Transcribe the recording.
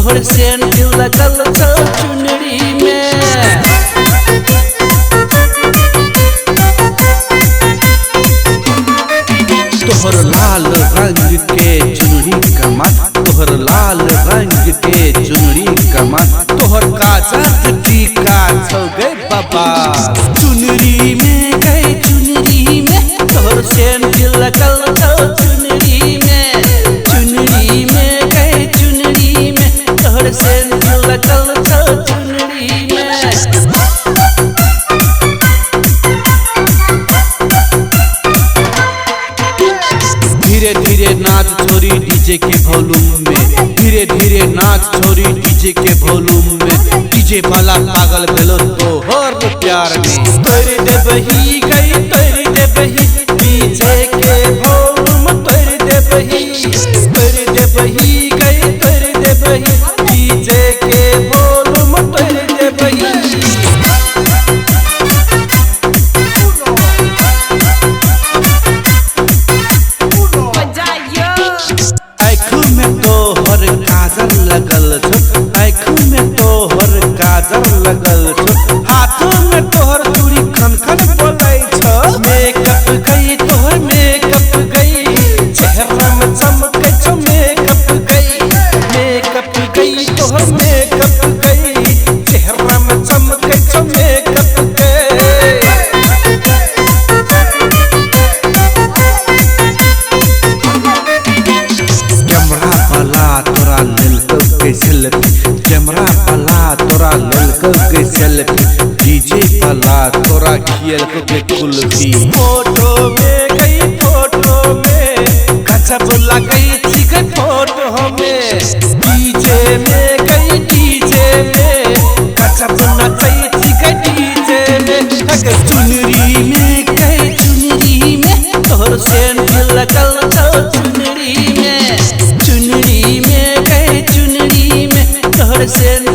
तोहर सेंट लगल छौ चुनरी में। तोहर लाल रंग के चुनरी कमाल, तोहर लाल रंग के चुनरी कमाल, तोहर काजल टीका छौ गे बाबा चुनरी में गए चुनरी में। तोहर सेंट लगल छौ चुनरी में, चुनरी में गए चुनरी में। तोहर सेंट लगल छौ चुनरी में। धीरे धीरे नाच छोरी डीजे के वॉल्यूम में, धीरे धीरे नाच छोरी डीजे के वॉल्यूम में। डीजे वाला पागल भेलो तोहर प्यार में। तोड़ देबही गई तोड़ देबही डीजे के वॉल्यूम तोड़ देबही, तोड़ देबही गई तोड़ देबही डीजे के वॉल्यूम तोड़ देबही। काजल लगल छो, आँखों में तोहर काजल लगल छो, हाथों में तोहर चूड़ी खन खन बोलै छो। मेकअप गई तोहर मेकअप गई, चेहरा में चमकै छो मेकअप गई। मेकअप गई तोहर मेकअप गई, चेहरा में चमकै छो मेकअप गई। कैमरा वाला तोरा लेलकौ के सेल्फी, कैमरा वाला तोरा लेलकौ के सेल्फी, डीजे वाला तोरा खियलकौ के कुल्फी। फोटो में गई फोटो में गजब लगई छी गई फोटो में। डीजे में गई डीजे में गजब नचई छी गई डीजे में। चुनरी में गई चुनरी में तोहर सेंट लगल छौ चुनरी में, चुनरी में गए चुनरी में। तोहर सेंट